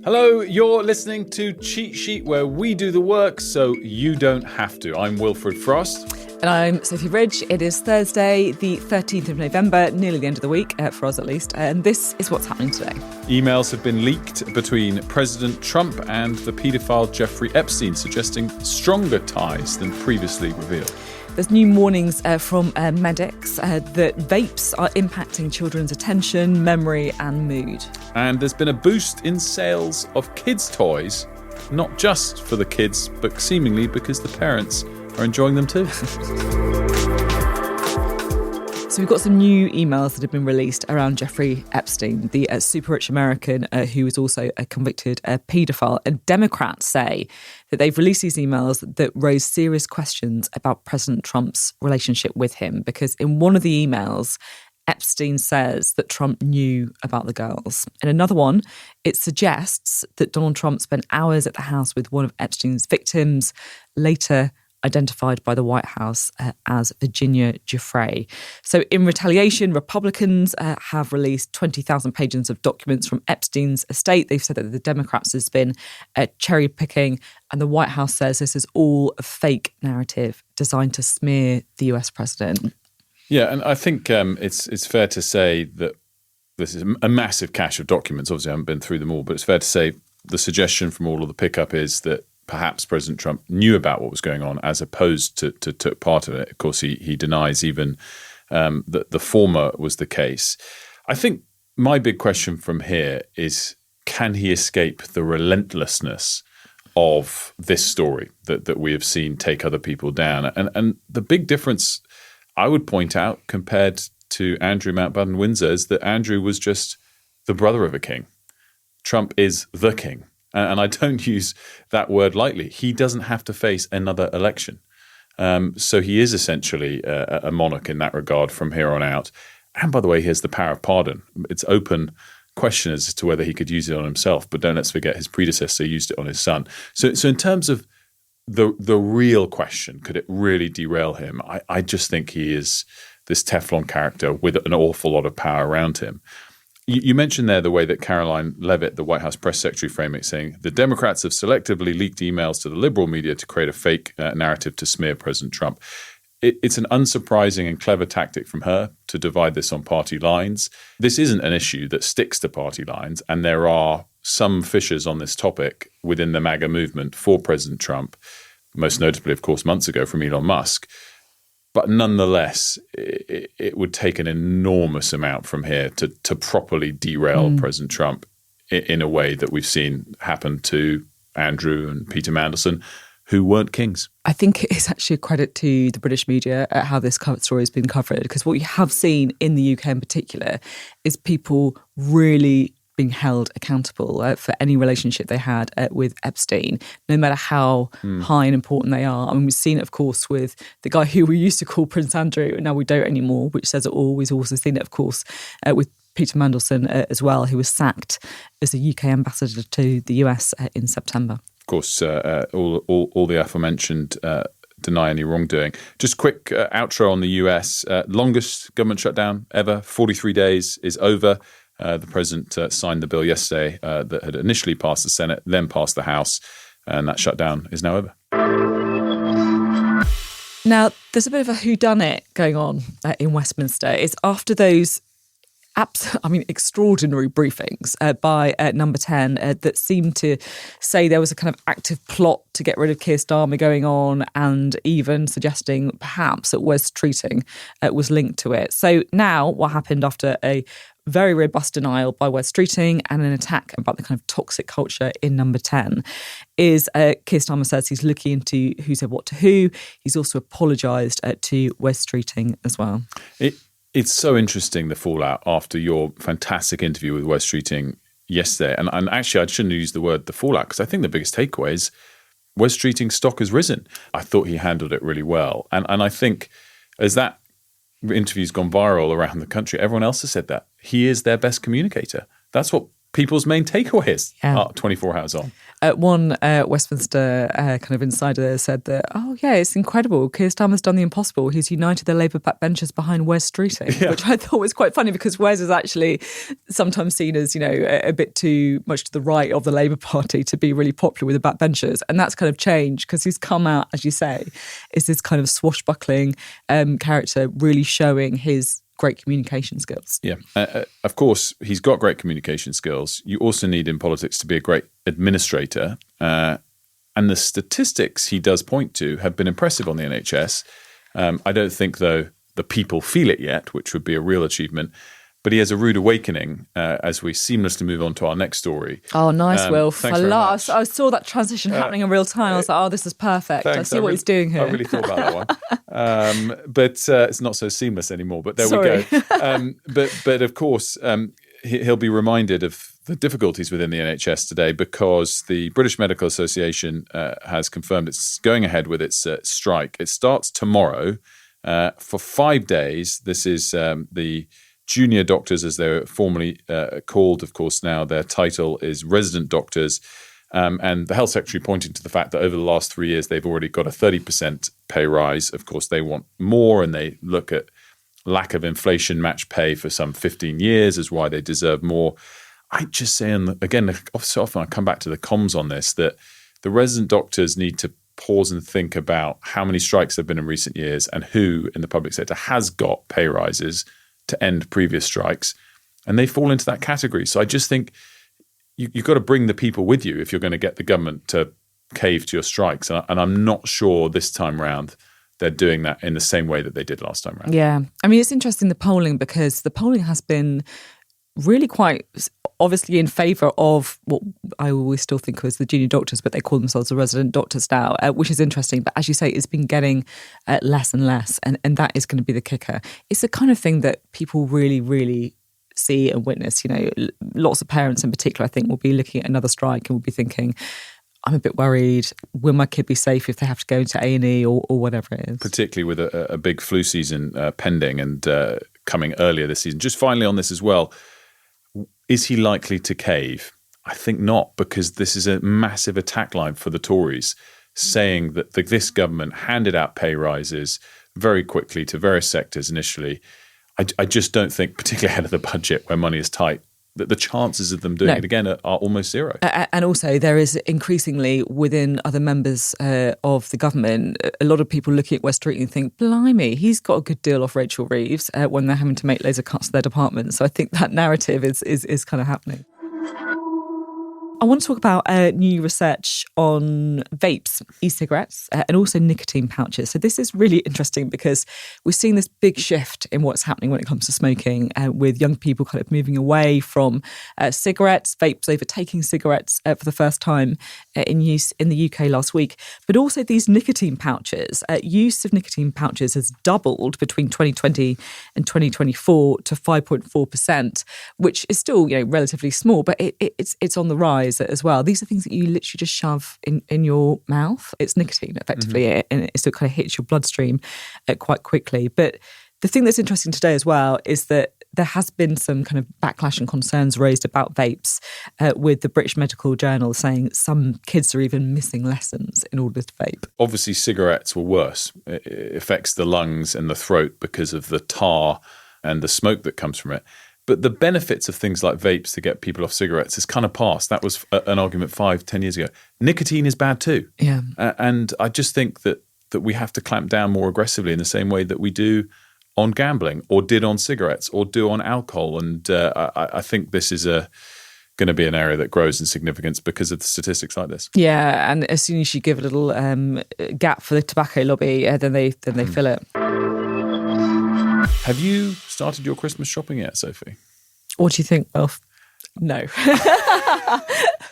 Hello, you're listening to Cheat Sheet, where we do the work so you don't have to. I'm Wilfred Frost. And I'm Sophie Ridge. It is Thursday, the 13th of November, nearly the end of the week, for us at least. And this is what's happening today. Emails have been leaked between President Trump and the paedophile Jeffrey Epstein, suggesting stronger ties than previously revealed. There's new warnings from medics that vapes are impacting children's attention, memory and mood. And there's been a boost in sales of kids' toys, not just for the kids, but seemingly because the parents are enjoying them too. So we've got some new emails that have been released around Jeffrey Epstein, the super rich American who is also a convicted paedophile. And Democrats say that they've released these emails that raise serious questions about President Trump's relationship with him, because in one of the emails, Epstein says that Trump knew about the girls. In another one, it suggests that Donald Trump spent hours at the house with one of Epstein's victims, later identified by the White House as Virginia Giuffre. So in retaliation, Republicans have released 20,000 pages of documents from Epstein's estate. They've said that the Democrats has been cherry picking, and the White House says this is all a fake narrative designed to smear the US president. Yeah, and I think it's fair to say that this is a massive cache of documents. Obviously, I haven't been through them all, but it's fair to say the suggestion from all of the pickup is that perhaps President Trump knew about what was going on as opposed to took part of it. Of course, he denies even that the former was the case. I think my big question from here is, can he escape the relentlessness of this story that we have seen take other people down? And the big difference I would point out compared to Andrew Mountbatten Windsor is that Andrew was just the brother of a king. Trump is the king. And I don't use that word lightly. He doesn't have to face another election. So he is essentially a monarch in that regard from here on out. And by the way, he has the power of pardon. It's open question as to whether he could use it on himself, but don't let's forget his predecessor used it on his son. So in terms of the real question, could it really derail him? I just think he is this Teflon character with an awful lot of power around him. You mentioned there the way that Caroline Leavitt, the White House press secretary, framed it, saying the Democrats have selectively leaked emails to the liberal media to create a fake narrative to smear President Trump. It's an unsurprising and clever tactic from her to divide this on party lines. This isn't an issue that sticks to party lines, and there are some fissures on this topic within the MAGA movement for President Trump, most notably, of course, months ago from Elon Musk. But nonetheless, it would take an enormous amount from here to properly derail President Trump in a way that we've seen happen to Andrew and Peter Mandelson, who weren't kings. I think it's actually a credit to the British media at how this story has been covered, because what you have seen in the UK in particular is people really being held accountable for any relationship they had with Epstein, no matter how high and important they are. I mean, we've seen it, of course, with the guy who we used to call Prince Andrew, and now we don't anymore, which says it all. We've also seen it, of course, with Peter Mandelson as well, who was sacked as the UK ambassador to the US in September. Of course, all the aforementioned deny any wrongdoing. Just quick outro on the US. Longest government shutdown ever, 43 days, is over. The president signed the bill yesterday that had initially passed the Senate, then passed the House, and that shutdown is now over. Now, there's a bit of a whodunit going on in Westminster. It's after those extraordinary briefings by Number 10 that seemed to say there was a kind of active plot to get rid of Keir Starmer going on, and even suggesting perhaps that Wes Streeting was linked to it. So now what happened after a very robust denial by Wes Streeting and an attack about the kind of toxic culture in Number 10 is Keir Starmer says he's looking into who said what to who. He's also apologised to Wes Streeting as well. It's so interesting, the fallout after your fantastic interview with Wes Streeting yesterday. And actually, I shouldn't use the word the fallout, because I think the biggest takeaway is Wes Streeting's stock has risen. I thought he handled it really well. And I think as that interview's gone viral around the country, everyone else has said that. He is their best communicator. That's what people's main takeaways are 24 hours on. One Westminster kind of insider said that, it's incredible. Keir Starmer's done the impossible. He's united the Labour backbenchers behind Wes streeting, which I thought was quite funny because Wes is actually sometimes seen as, a bit too much to the right of the Labour Party to be really popular with the backbenchers. And that's kind of changed because he's come out, as you say, is this kind of swashbuckling character really showing his great communication skills. Yeah. Of course, he's got great communication skills. You also need in politics to be a great administrator. And the statistics he does point to have been impressive on the NHS. I don't think, though, the people feel it yet, which would be a real achievement. But he has a rude awakening as we seamlessly move on to our next story. Oh, nice, Wilf. I saw that transition happening in real time. I was like, this is perfect. Thanks. I see what he's doing here. I really thought about that one. But it's not so seamless anymore. But there we go. But of course, he'll be reminded of the difficulties within the NHS today because the British Medical Association has confirmed it's going ahead with its strike. It starts tomorrow for 5 days. This is the junior doctors, as they're formally called, of course, now their title is resident doctors. And the health secretary pointing to the fact that over the last 3 years, they've already got a 30% pay rise. Of course, they want more, and they look at lack of inflation match pay for some 15 years as why they deserve more. I just say, and again, so often I come back to the comms on this, that the resident doctors need to pause and think about how many strikes there have been in recent years and who in the public sector has got pay rises to end previous strikes, and they fall into that category. So I just think you've got to bring the people with you if you're going to get the government to cave to your strikes. And I'm not sure this time round they're doing that in the same way that they did last time round. Yeah. I mean, it's interesting, the polling, because the polling has been really quite obviously in favour of what I always still think of as the junior doctors, but they call themselves the resident doctors now, which is interesting. But as you say, it's been getting less and less, and that is going to be the kicker. It's the kind of thing that people really, really see and witness. Lots of parents in particular, I think, will be looking at another strike and will be thinking, I'm a bit worried. Will my kid be safe if they have to go into A&E or whatever it is? Particularly with a big flu season pending and coming earlier this season. Just finally on this as well, is he likely to cave? I think not, because this is a massive attack line for the Tories, saying that this government handed out pay rises very quickly to various sectors initially. I just don't think, particularly ahead of the budget where money is tight, that the chances of them doing it again are almost zero. And also there is increasingly within other members of the government, a lot of people looking at Wes Streeting and think, blimey, he's got a good deal off Rachel Reeves when they're having to make loads of cuts to their department. So I think that narrative is kind of happening. I want to talk about new research on vapes, e-cigarettes, and also nicotine pouches. So this is really interesting because we're seeing this big shift in what's happening when it comes to smoking, with young people kind of moving away from cigarettes, vapes overtaking cigarettes for the first time in use in the UK last week. But also these nicotine pouches. Use of nicotine pouches has doubled between 2020 and 2024 to 5.4%, which is still relatively small, but it's on the rise as well. These are things that you literally just shove in your mouth. It's nicotine, effectively, and it still kind of hits your bloodstream quite quickly. But the thing that's interesting today as well is that there has been some kind of backlash and concerns raised about vapes, with the British Medical Journal saying some kids are even missing lessons in order to vape. Obviously, cigarettes were worse. It affects the lungs and the throat because of the tar and the smoke that comes from it. But the benefits of things like vapes to get people off cigarettes has kind of passed. That was an argument 5-10 years ago. Nicotine is bad too. Yeah. And I just think that we have to clamp down more aggressively in the same way that we do on gambling or did on cigarettes or do on alcohol. And I think this is going to be an area that grows in significance because of the statistics like this. Yeah, and as soon as you give a little gap for the tobacco lobby, then they fill it. Have you started your Christmas shopping yet, Sophie? What do you think, Wilf? No.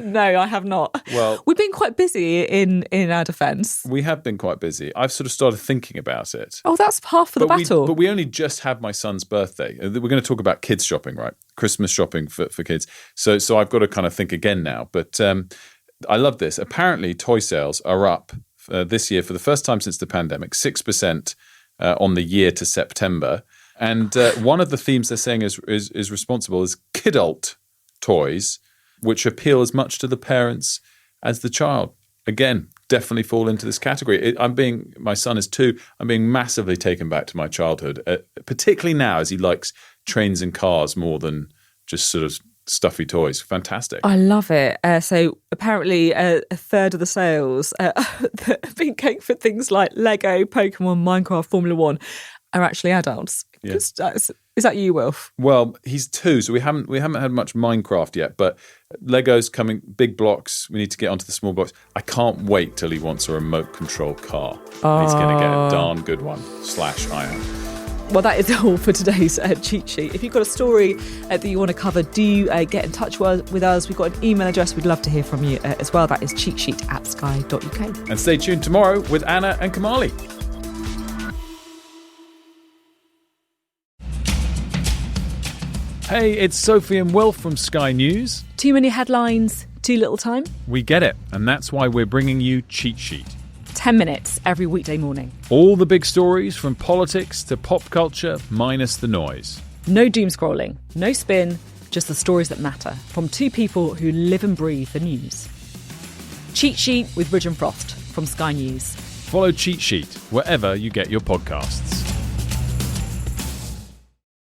No, I have not. Well, we've been quite busy in our defence. We have been quite busy. I've sort of started thinking about it. Oh, that's half of the battle. But we only just had my son's birthday. We're going to talk about kids shopping, right? Christmas shopping for kids. So I've got to kind of think again now. But I love this. Apparently, toy sales are up this year for the first time since the pandemic, 6% on the year to September. And one of the themes they're saying is responsible is kidult toys. which appeal as much to the parents as the child. Again, definitely fall into this category. My son is 2. I'm being massively taken back to my childhood, particularly now as he likes trains and cars more than just sort of stuffy toys. Fantastic. I love it. So apparently a third of the sales that have been going for things like Lego, Pokemon, Minecraft, Formula 1 are actually adults. Yeah. Is that you, Wilf? Well, he's 2, so we haven't had much Minecraft yet, but Lego's coming, big blocks. We need to get onto the small blocks. I can't wait till he wants a remote control car. He's going to get a darn good one. / iron. Well, that is all for today's cheat sheet. If you've got a story that you want to cover, do get in touch with us. We've got an email address. We'd love to hear from you as well. That is cheatsheet@sky.uk. And stay tuned tomorrow with Anna and Kamali. Hey, it's Sophy and Wilf from Sky News. Too many headlines, too little time? We get it, and that's why we're bringing you Cheat Sheet. 10 minutes every weekday morning. All the big stories from politics to pop culture, minus the noise. No doom scrolling, no spin, just the stories that matter from 2 people who live and breathe the news. Cheat Sheet with Ridge and Frost from Sky News. Follow Cheat Sheet wherever you get your podcasts.